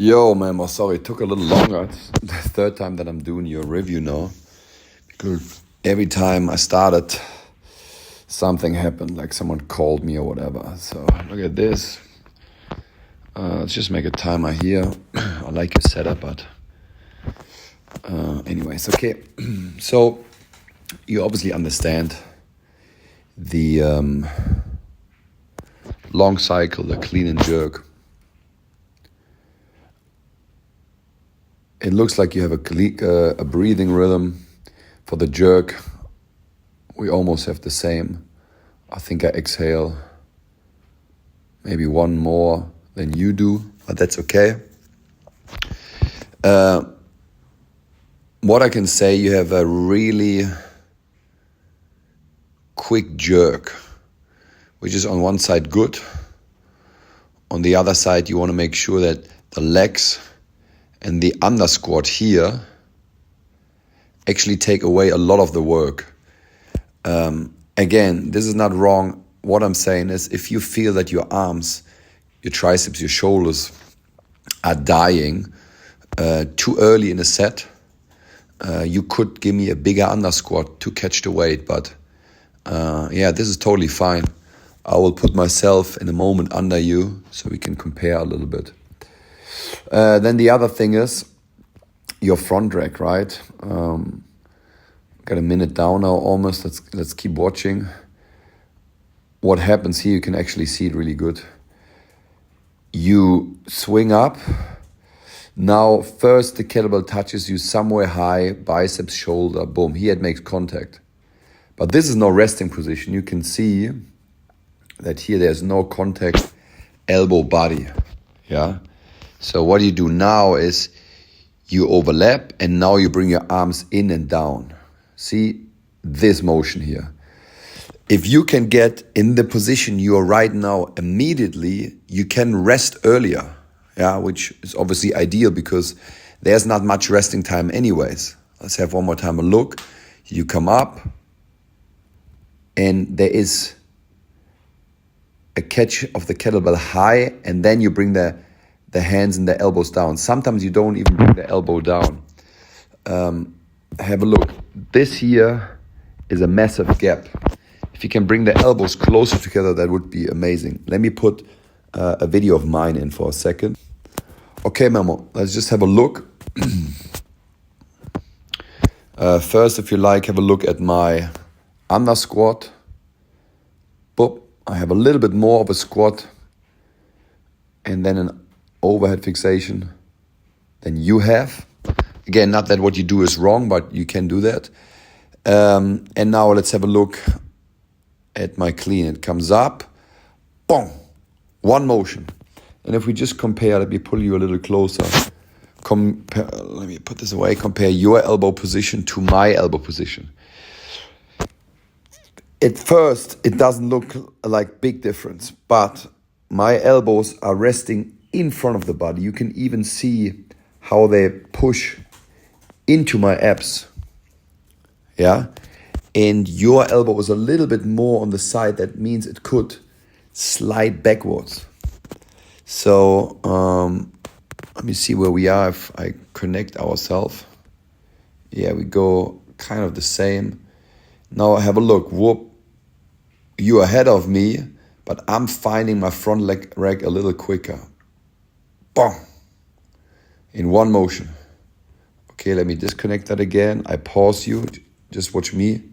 Yo, Memo, sorry, it took a little longer. It's the third time that I'm doing your review now. Because every time I started, something happened, like someone called me or whatever. So look at this. Let's just make a timer here. I like your setup, but anyways, okay. So you obviously understand the long cycle, the clean and jerk. It looks like you have a breathing rhythm. For the jerk, we almost have the same. I think I exhale maybe one more than you do, but that's okay. What I can say, you have a really quick jerk, which is on one side good. On the other side, you want to make sure that the legs and the under squat here actually take away a lot of the work. Again, this is not wrong. What I'm saying is, if you feel that your arms, your triceps, your shoulders are dying too early in a set, you could give me a bigger under squat to catch the weight. But yeah, this is totally fine. I will put myself in a moment under you so we can compare a little bit. Then the other thing is your front rack, right? Got a minute down now almost. Let's keep watching. What happens here, you can actually see it really good. You swing up. Now first the kettlebell touches you somewhere high, biceps, shoulder, boom. Here it makes contact. But this is no resting position. You can see that here there's no contact, elbow, body. Yeah. So what you do now is you overlap and now you bring your arms in and down. See this motion here. If you can get in the position you are right now immediately, you can rest earlier, yeah, which is obviously ideal because there's not much resting time anyways. Let's have one more time a look. You come up and there is a catch of the kettlebell high, and then you bring the hands and the elbows down. Sometimes you don't even bring the elbow down. Have a look. This here is a massive gap. If you can bring the elbows closer together, that would be amazing. Let me put a video of mine in for a second. Okay, Memo, let's just have a look. First, if you like, have a look at my under squat. Boop. I have a little bit more of a squat and then an overhead fixation than you have. Again, not that what you do is wrong, but you can do that. And now let's have a look at my clean. It comes up, boom, one motion. And if we just compare, let me pull you a little closer. Let me put this away. Compare your elbow position to my elbow position. At first, it doesn't look like big difference, but my elbows are resting in front of the body. You can even see how they push into my abs. Yeah. And your elbow is a little bit more on the side. That means it could slide backwards. So let me see where we are if I connect ourselves. Yeah, we go kind of the same. Now have a look. Whoop. You're ahead of me, but I'm finding my front leg rack a little quicker. Boom. In one motion. Okay, let me disconnect that again. I pause you. Just watch me.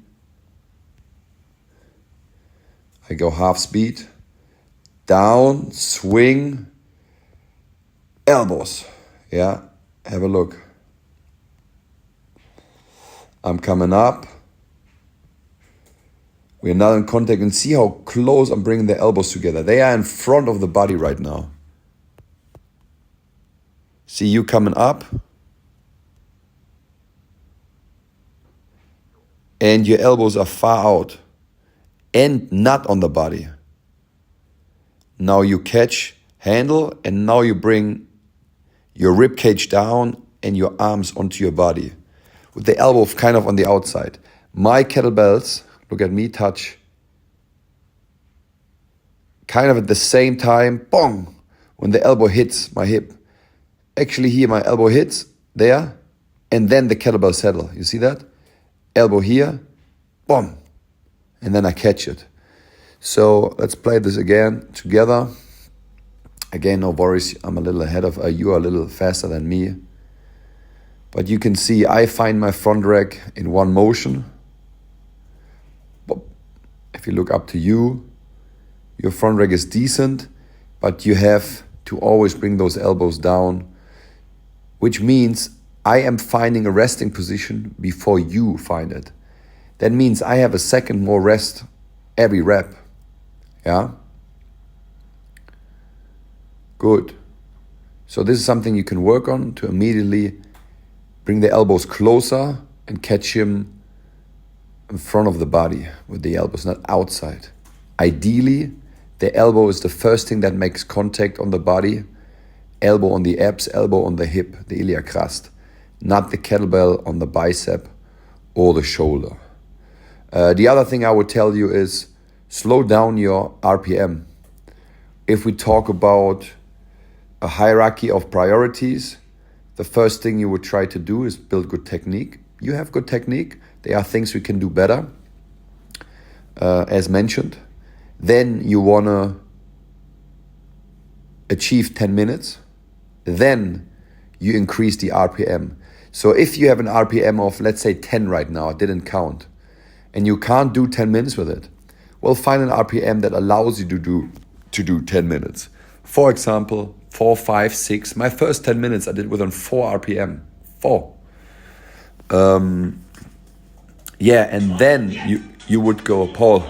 I go half speed. Down, swing, elbows. Yeah, have a look. I'm coming up. We're now in contact, and see how close I'm bringing the elbows together. They are in front of the body right now. See you coming up. And your elbows are far out and not on the body. Now you catch, handle, and now you bring your rib cage down and your arms onto your body with the elbow kind of on the outside. My kettlebells, look at me, touch kind of at the same time, bong, when the elbow hits my hip. actually here my elbow hits there, and then the kettlebell settle. You see that? Elbow here, boom, and then I catch it. So let's play this again together. Again, no worries, I'm a little ahead of you, are a little faster than me. But you can see I find my front rack in one motion. If you look up to you, your front rack is decent, but you have to always bring those elbows down, which means I am finding a resting position before you find it. That means I have a second more rest every rep. Yeah? Good. So this is something you can work on to immediately bring the elbows closer and catch him in front of the body with the elbows, not outside. Ideally, the elbow is the first thing that makes contact on the body. Elbow on the abs, elbow on the hip, the iliac crust, not the kettlebell on the bicep or the shoulder. The other thing I would tell you is slow down your RPM. If we talk about a hierarchy of priorities, the first thing you would try to do is build good technique. You have good technique. There are things we can do better, as mentioned. Then you want to achieve 10 minutes. Then you increase the RPM. So if you have an RPM of, let's say 10 right now, it didn't count, and you can't do 10 minutes with it, well, find an RPM that allows you to do 10 minutes. For example, 4, 5, 6. My first 10 minutes I did within 4 RPM. 4. And then you would go, Paul,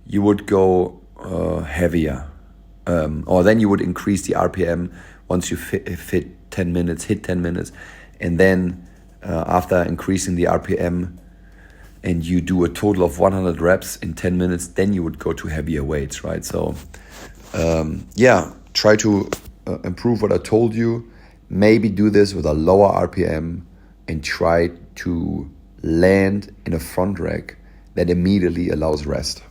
you would go heavier. Or then you would increase the RPM once you hit 10 minutes. And then after increasing the RPM and you do a total of 100 reps in 10 minutes, then you would go to heavier weights, right? So try to improve what I told you. Maybe do this with a lower RPM and try to land in a front rack that immediately allows rest.